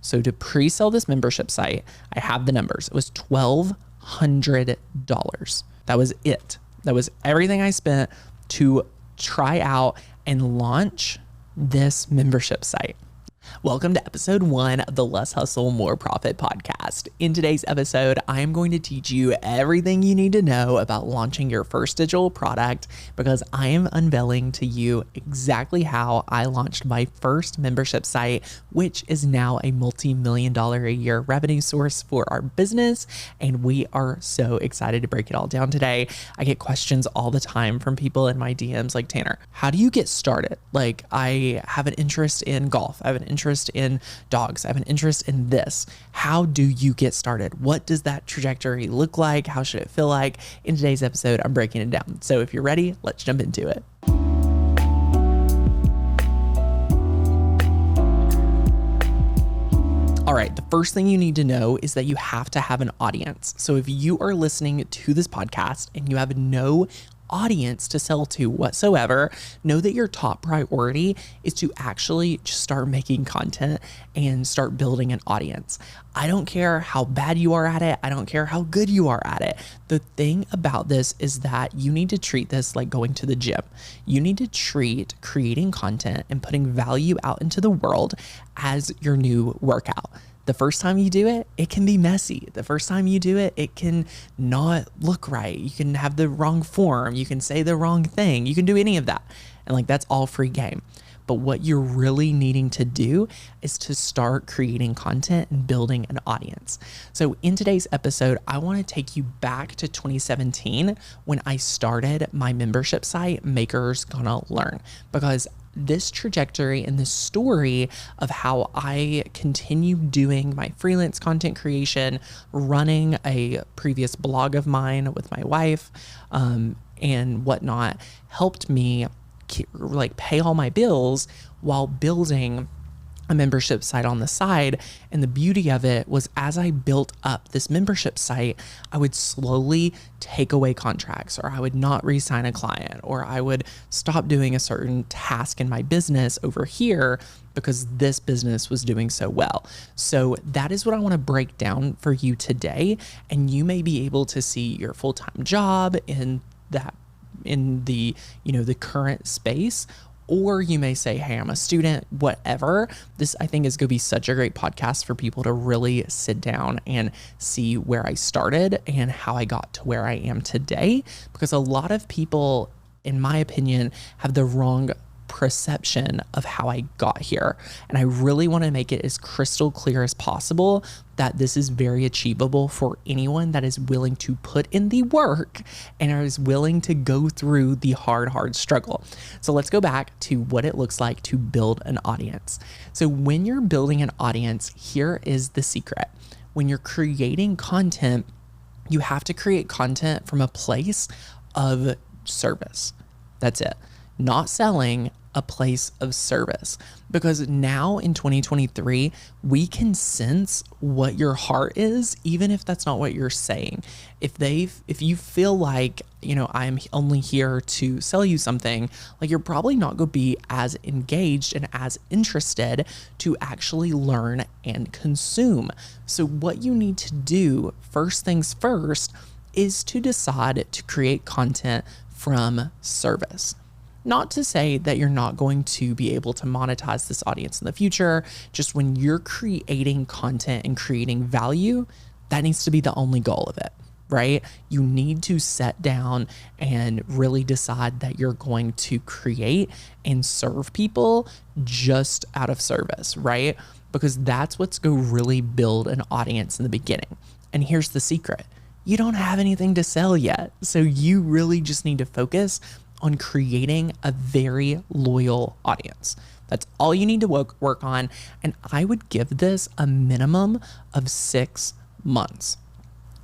So to pre-sell this membership site, I have the numbers. It was $1,200. That was it. That was everything I spent to try out and launch this membership site. Welcome to episode 1 of the Less Hustle, More Profit podcast. In today's episode, I am going to teach you everything you need to know about launching your first digital product, because I am unveiling to you exactly how I launched my first membership site, which is now a multi-million-dollar a year revenue source for our business. And we are so excited to break it all down today. I get questions all the time from people in my DMs like, Tanner, how do you get started? Like, I have an interest in golf. I have an interest in dogs. I have an interest in this. How do you get started? What does that trajectory look like? How should it feel like? In today's episode, I'm breaking it down. So if you're ready, let's jump into it. All right, the first thing you need to know is that you have to have an audience. So if you are listening to this podcast and you have no audience to sell to whatsoever, know that your top priority is to actually just start making content and start building an audience. I don't care how bad you are at it. I don't care how good you are at it. The thing about this is that you need to treat this like going to the gym. You need to treat creating content and putting value out into the world as your new workout. The first time you do it, it can be messy. The first time you do it, it can not look right. You can have the wrong form. You can say the wrong thing. You can do any of that. And like, that's all free game. But what you're really needing to do is to start creating content and building an audience. So in today's episode, I want to take you back to 2017 when I started my membership site, Makers Gonna Learn, because this trajectory and this story of how I continue doing my freelance content creation, running a previous blog of mine with my wife, and whatnot, helped me pay all my bills while building a membership site on the side. And the beauty of it was, as I built up this membership site, I would slowly take away contracts, or I would not re-sign a client, or I would stop doing a certain task in my business over here because this business was doing so well. So that is what I want to break down for you today. And you may be able to see your full-time job in the current space. Or you may say, hey, I'm a student, whatever. This, I think, is going to be such a great podcast for people to really sit down and see where I started and how I got to where I am today. Because a lot of people, in my opinion, have the wrong perception of how I got here. And I really want to make it as crystal clear as possible that this is very achievable for anyone that is willing to put in the work and is willing to go through the hard struggle. So let's go back to what it looks like to build an audience. So when you're building an audience, here is the secret. When you're creating content, you have to create content from a place of service. That's it. Not selling, a place of service. Because now in 2023, we can sense what your heart is, even if that's not what you're saying. If you feel like, I'm only here to sell you something, like, you're probably not going to be as engaged and as interested to actually learn and consume. So what you need to do, first things first, is to decide to create content from service. Not to say that you're not going to be able to monetize this audience in the future. Just when you're creating content and creating value, that needs to be the only goal of it, right? You need to sit down and really decide that you're going to create and serve people just out of service, right? Because that's what's going to really build an audience in the beginning. And here's the secret. You don't have anything to sell yet. So you really just need to focus on creating a very loyal audience. That's all you need to work on. And I would give this a minimum of 6 months.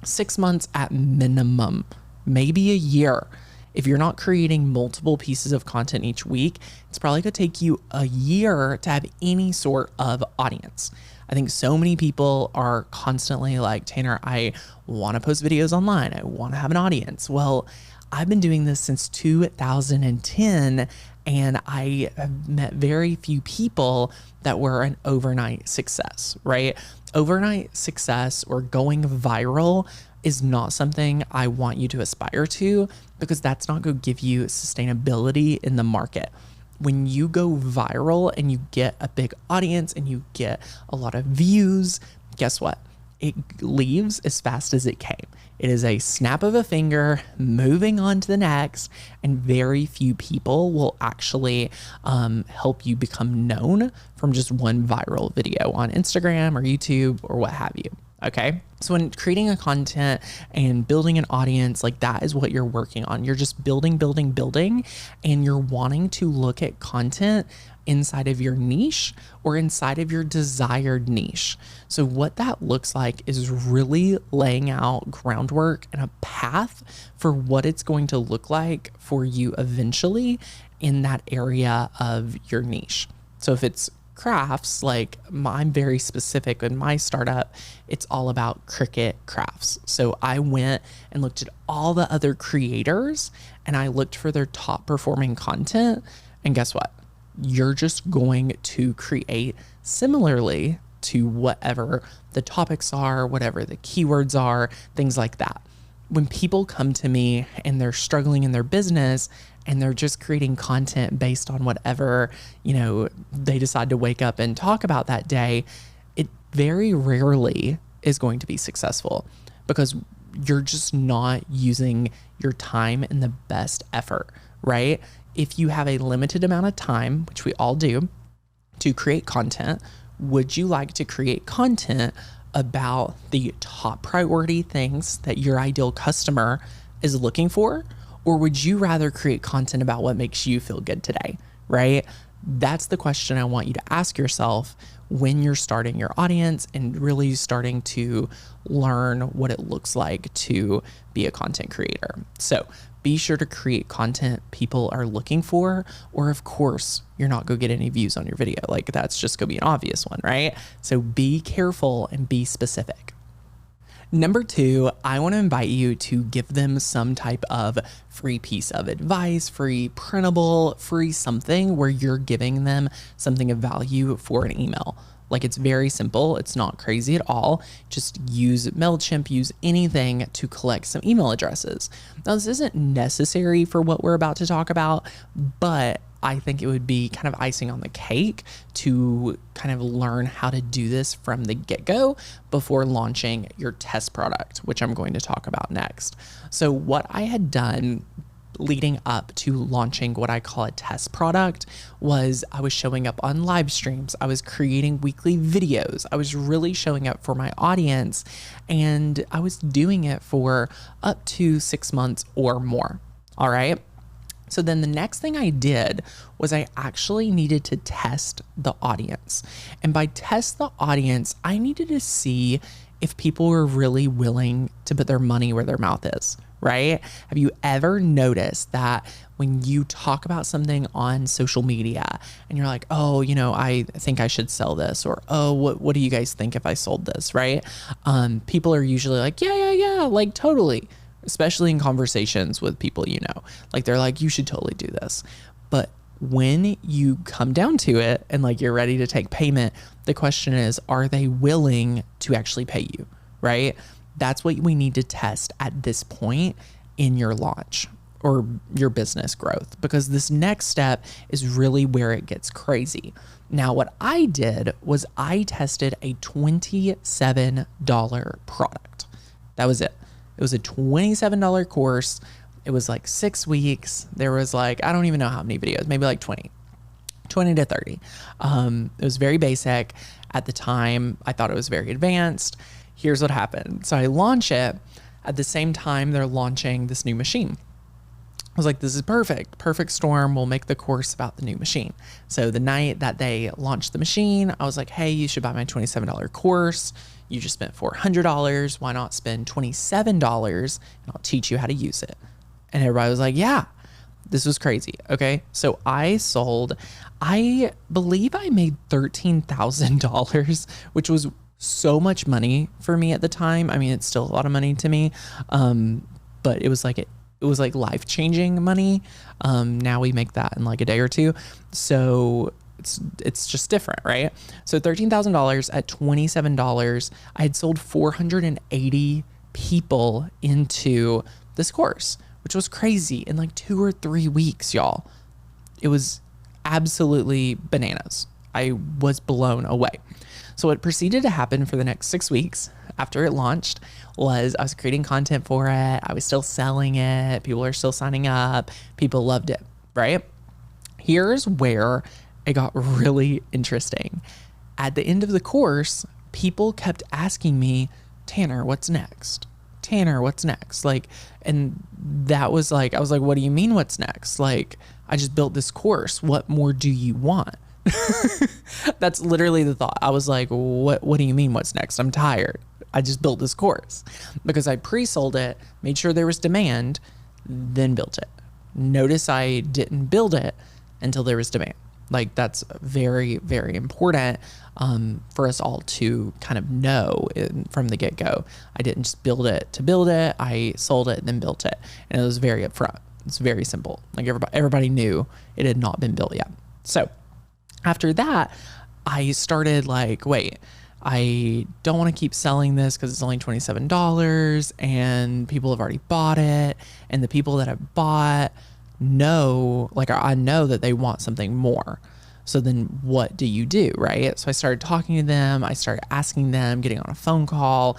6 months at minimum, maybe a year. If you're not creating multiple pieces of content each week, it's probably gonna take you a year to have any sort of audience. I think so many people are constantly like, Tanner, I wanna post videos online. I wanna have an audience. Well, I've been doing this since 2010, And I have met very few people that were an overnight success, right? Overnight success or going viral is not something I want you to aspire to, because that's not going to give you sustainability in the market. When you go viral and you get a big audience and you get a lot of views, guess what? It leaves as fast as it came. It is a snap of a finger, moving on to the next, and very few people will actually help you become known from just one viral video on Instagram or YouTube or what have you. Okay. So when creating a content and building an audience, like that is what you're working on. You're just building, and you're wanting to look at content inside of your niche or inside of your desired niche. So what that looks like is really laying out groundwork and a path for what it's going to look like for you eventually in that area of your niche. So if it's crafts, like I'm very specific in my startup, it's all about Cricut crafts. So I went and looked at all the other creators and I looked for their top performing content. And guess what? You're just going to create similarly to whatever the topics are, whatever the keywords are, things like that. When people come to me and they're struggling in their business and they're just creating content based on whatever, they decide to wake up and talk about that day, it very rarely is going to be successful because you're just not using your time in the best effort, right? If you have a limited amount of time, which we all do, to create content, would you like to create content about the top priority things that your ideal customer is looking for? Or would you rather create content about what makes you feel good today, right? That's the question I want you to ask yourself when you're starting your audience and really starting to learn what it looks like to be a content creator. So be sure to create content people are looking for, or of course, you're not going to get any views on your video. Like that's just going to be an obvious one, right? So be careful and be specific. Number 2, I want to invite you to give them some type of free piece of advice, free printable, free something where you're giving them something of value for an email. Like it's very simple. It's not crazy at all. Just use MailChimp, use anything to collect some email addresses. Now, this isn't necessary for what we're about to talk about, but I think it would be kind of icing on the cake to kind of learn how to do this from the get-go before launching your test product, which I'm going to talk about next. So what I had done leading up to launching what I call a test product was I was showing up on live streams. I was creating weekly videos. I was really showing up for my audience, and I was doing it for up to 6 months or more. All right. So then the next thing I did was I actually needed to test the audience. And by test the audience, I needed to see if people were really willing to put their money where their mouth is, right? Have you ever noticed that when you talk about something on social media and you're like, oh, I think I should sell this, or, oh, what do you guys think if I sold this, right? People are usually like, yeah, like totally. Especially in conversations with people, like they're like, you should totally do this. But when you come down to it and like you're ready to take payment, the question is, are they willing to actually pay you, right? That's what we need to test at this point in your launch or your business growth, because this next step is really where it gets crazy. Now, what I did was I tested a $27 product. That was it. It was a $27 course. It was like 6 weeks. There was like, I don't even know how many videos, maybe like 20 to 30. It was very basic. At the time, I thought it was very advanced. Here's what happened. So I launch it at the same time they're launching this new machine. I was like, this is perfect storm. We'll make the course about the new machine. So the night that they launched the machine, I was like, hey, you should buy my $27 course. You just spent $400. Why not spend $27 and I'll teach you how to use it? And everybody was like, yeah, this was crazy. Okay. So I believe I made $13,000, which was so much money for me at the time. I mean, it's still a lot of money to me. But it was like it was like life-changing money. Now we make that in like a day or two. So it's just different, right? So $13,000 at $27, I had sold 480 people into this course, which was crazy in like 2 or 3 weeks, y'all. It was absolutely bananas. I was blown away. So what proceeded to happen for the next 6 weeks after it launched was I was creating content for it. I was still selling it. People are still signing up. People loved it, right? Here's where it got really interesting. At the end of the course, people kept asking me, Tanner, what's next? Tanner, what's next? Like, and that was like, I was like, what do you mean what's next? Like, I just built this course. What more do you want? That's literally the thought. I was like, what do you mean what's next? I'm tired. I just built this course because I pre-sold it, made sure there was demand, then built it. Notice I didn't build it until there was demand. Like that's very, very important for us all to kind of know from the get-go. I didn't just build it to build it. I sold it and then built it. And it was very upfront. It's very simple. Like everybody knew it had not been built yet. So after that, I started like, wait, I don't want to keep selling this because it's only $27 and people have already bought it. And the people that have bought know, like I know that they want something more. So then what do you do, right? So I started talking to them. I started asking them, getting on a phone call,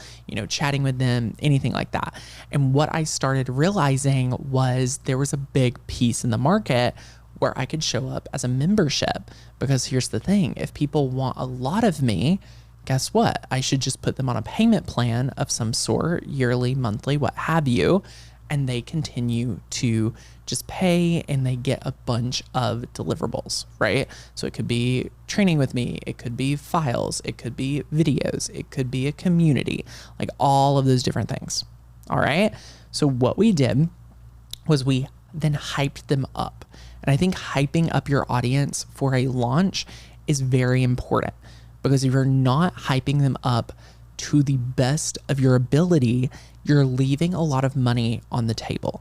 chatting with them, anything like that. And what I started realizing was there was a big piece in the market where I could show up as a membership. Because here's the thing, if people want a lot of me, guess what? I should just put them on a payment plan of some sort, yearly, monthly, what have you, and they continue to just pay and they get a bunch of deliverables, right? So it could be training with me, it could be files, it could be videos, it could be a community, like all of those different things. All right. So what we did was we then hyped them up. And I think hyping up your audience for a launch is very important because if you're not hyping them up to the best of your ability, you're leaving a lot of money on the table.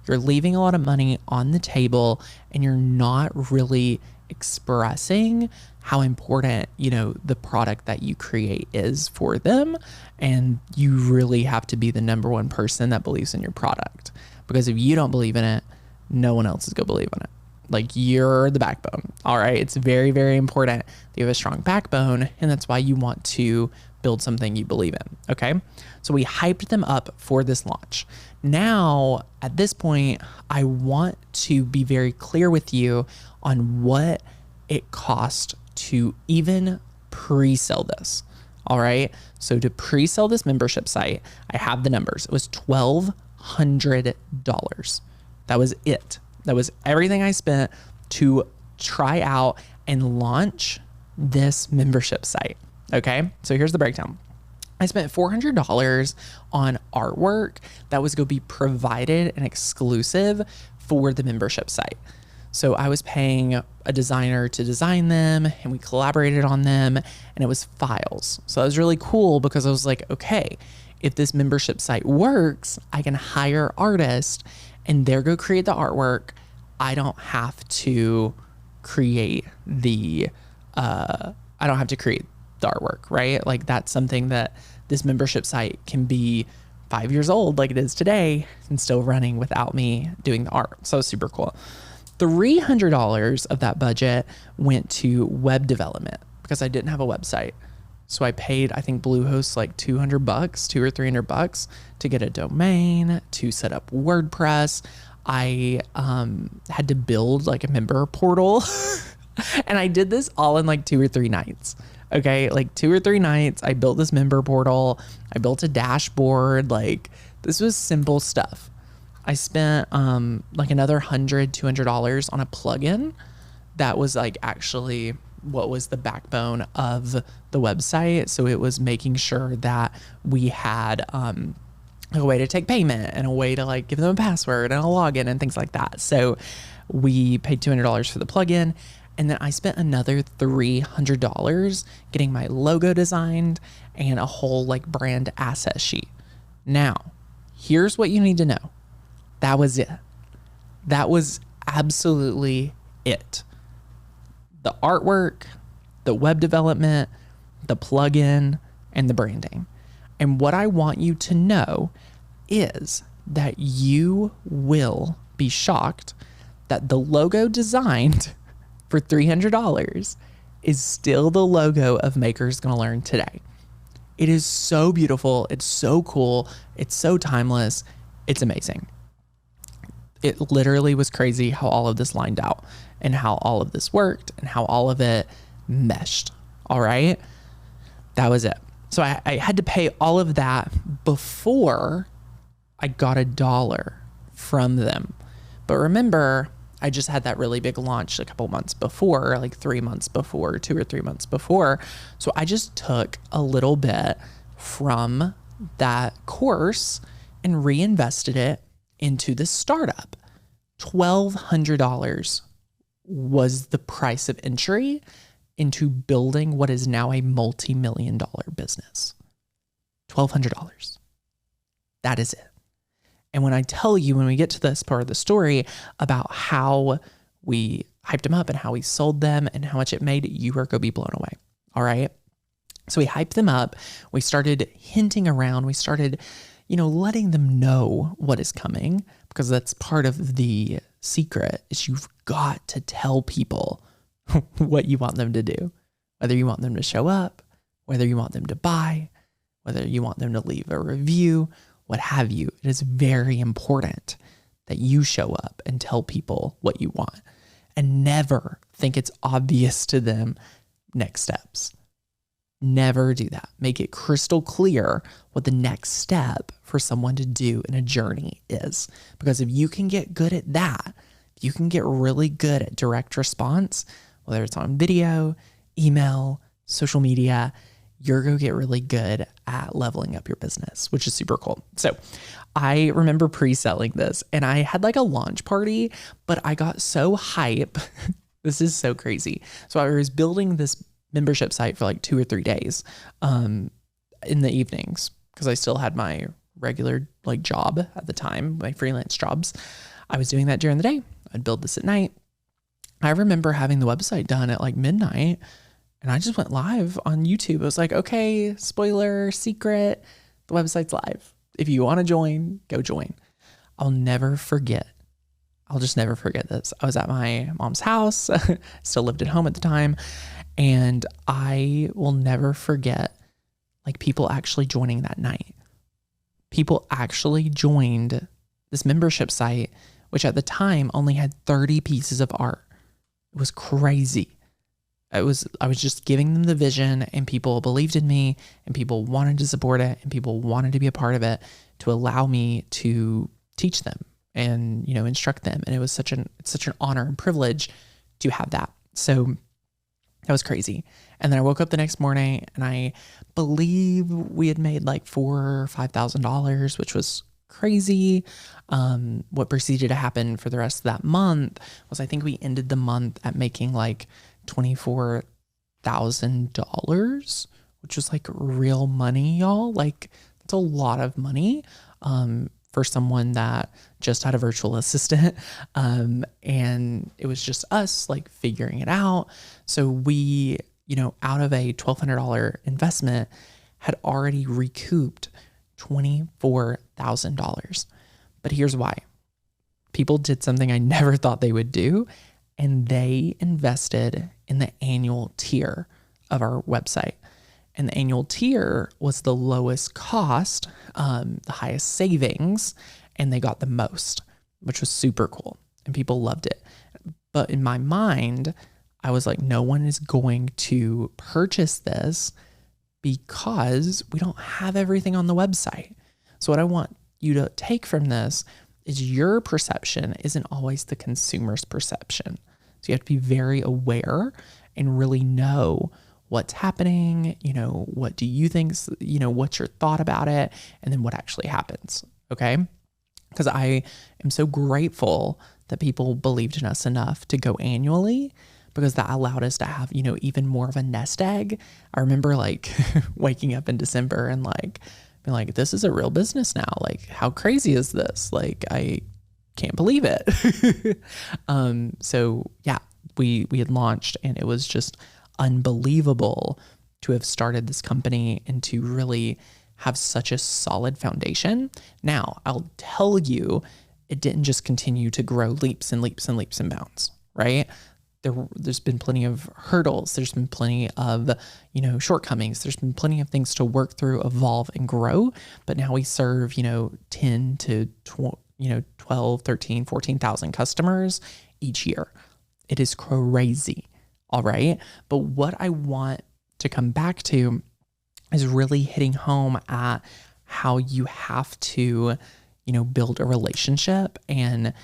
You're leaving a lot of money on the table and you're not really expressing how important, the product that you create is for them. And you really have to be the number one person that believes in your product. Because if you don't believe in it, no one else is going to believe in it. Like you're the backbone. All right. It's very, very important that you have a strong backbone. And that's why you want to build something you believe in. Okay. So we hyped them up for this launch. Now, at this point, I want to be very clear with you on what it cost to even pre-sell this. All right. So to pre-sell this membership site, I have the numbers. It was $1,200. That was it. That was everything I spent to try out and launch this membership site. Okay. So here's the breakdown. I spent $400 on artwork that was going to be provided and exclusive for the membership site. So I was paying a designer to design them and we collaborated on them and it was files. So that was really cool because I was like, okay, if this membership site works, I can hire artists and they're go create the artwork. I don't have to create the artwork, right? Like that's something that this membership site can be 5 years old like it is today and still running without me doing the art. So super cool. $300 of that budget went to web development because I didn't have a website. So I paid, I think Bluehost like $200, $200 or $300 to get a domain, to set up WordPress. I had to build like a member portal and I did this all in like 2 or 3 nights. Okay. Like 2 or 3 nights, I built this member portal. I built a dashboard. Like this was simple stuff. I spent like another $100, $200 on a plugin that was like actually what was the backbone of the website. So it was making sure that we had a way to take payment and a way to like give them a password and a login and things like that. So we paid $200 for the plugin. And then I spent another $300 getting my logo designed and a whole like brand asset sheet. Now, here's what you need to know. That was it. That was absolutely it. The artwork, the web development, the plugin, and the branding. And what I want you to know is that you will be shocked that the logo designed for $300 is still the logo of Maker's Gonna Learn today. It is so beautiful. It's so cool. It's so timeless. It's amazing. It literally was crazy how all of this lined out and how all of this worked and how all of it meshed. All right. That was it. So I had to pay all of that before I got $1 from them. But remember, I just had that really big launch a couple months before, like 3 months before, 2 or 3 months before. So I just took a little bit from that course and reinvested it into this startup. $1,200 was the price of entry into building what is now a multi-million-dollar business. $1,200. That is it. And when I tell you, when we get to this part of the story about how we hyped them up and how we sold them and how much it made, you are going to be blown away. All right. So we hyped them up. We started hinting around. We started, letting them know what is coming, because that's part of the secret is you've got to tell people what you want them to do, whether you want them to show up, whether you want them to buy, whether you want them to leave a review, what have you. It is very important that you show up and tell people what you want and never think it's obvious to them next steps. Never do that. Make it crystal clear what the next step for someone to do in a journey is. Because if you can get good at that, if you can get really good at direct response, whether it's on video, email, social media, you're going to get really good at leveling up your business, which is super cool. So I remember pre-selling this and I had like a launch party, but I got so hype. This is so crazy. So I was building this membership site for like 2 or 3 days in the evenings, because I still had my regular like job at the time, my freelance jobs. I was doing that during the day. I'd build this at night. I remember having the website done at like midnight, and I just went live on YouTube. It was like, okay, spoiler, secret, the website's live. If you want to join, go join. I'll never forget. I'll just never forget this. I was at my mom's house, still lived at home at the time, and I will never forget like people actually joining that night. People actually joined this membership site, which at the time only had 30 pieces of art. It was crazy. I was just giving them the vision, and people believed in me, and people wanted to support it, and people wanted to be a part of it to allow me to teach them and, instruct them. And it was such an honor and privilege to have that. So that was crazy. And then I woke up the next morning and I believe we had made like $4,000 or $5,000, which was crazy. What proceeded to happen for the rest of that month was I think we ended the month at making like $24,000, which was like real money, y'all. Like that's a lot of money for someone that just had a virtual assistant. And it was just us like figuring it out. So we, out of a $1,200 investment had already recouped $24,000. But here's why. People did something I never thought they would do, and they invested in the annual tier of our website. And the annual tier was the lowest cost, the highest savings, and they got the most, which was super cool. And people loved it. But in my mind, I was like, no one is going to purchase this because we don't have everything on the website. So what I want you to take from this is your perception isn't always the consumer's perception. So you have to be very aware and really know what's happening, what do you think, what's your thought about it, and then what actually happens, okay? Because I am so grateful that people believed in us enough to go annually, because that allowed us to have, even more of a nest egg. I remember like waking up in December and like being like, this is a real business now. Like, how crazy is this? Like, I can't believe it. So yeah, we had launched, and it was just unbelievable to have started this company and to really have such a solid foundation. Now, I'll tell you, it didn't just continue to grow leaps and leaps and leaps and bounds, right? There's been plenty of hurdles. There's been plenty of, shortcomings. There's been plenty of things to work through, evolve, and grow. But now we serve, 10 to 12, 13, 14,000 customers each year. It is crazy. All right. But what I want to come back to is really hitting home at how you have to, build a relationship, and,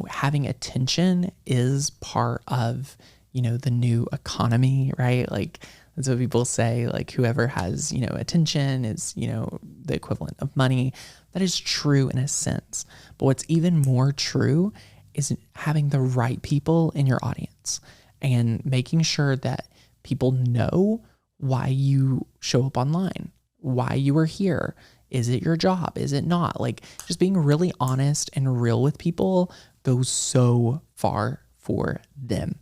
having attention is part of, the new economy, right? Like, that's what people say, like, whoever has, attention is, the equivalent of money. That is true in a sense. But what's even more true is having the right people in your audience and making sure that people know why you show up online, why you are here. Is it your job? Is it not? Like, just being really honest and real with people goes so far for them.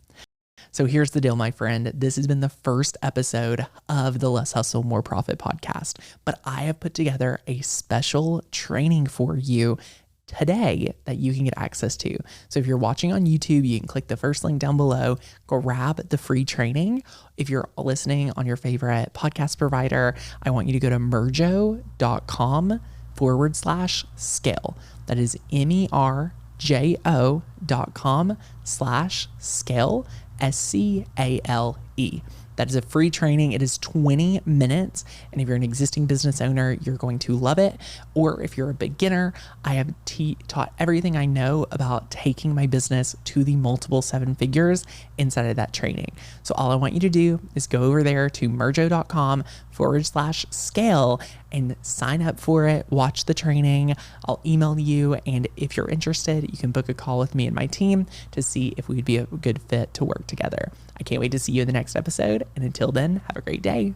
So here's the deal, my friend. This has been the first episode of the Less Hustle, More Profit podcast, but I have put together a special training for you today that you can get access to. So if you're watching on YouTube, you can click the first link down below, grab the free training. If you're listening on your favorite podcast provider, I want you to go to merjo.com/scale. That is merjo.com/scale, SCALE. That is a free training. It is 20 minutes. And if you're an existing business owner, you're going to love it. Or if you're a beginner, I have taught everything I know about taking my business to the multiple 7 figures inside of that training. So all I want you to do is go over there to merjo.com/scale and sign up for it. Watch the training. I'll email you. And if you're interested, you can book a call with me and my team to see if we'd be a good fit to work together. I can't wait to see you in the next episode. And until then, have a great day.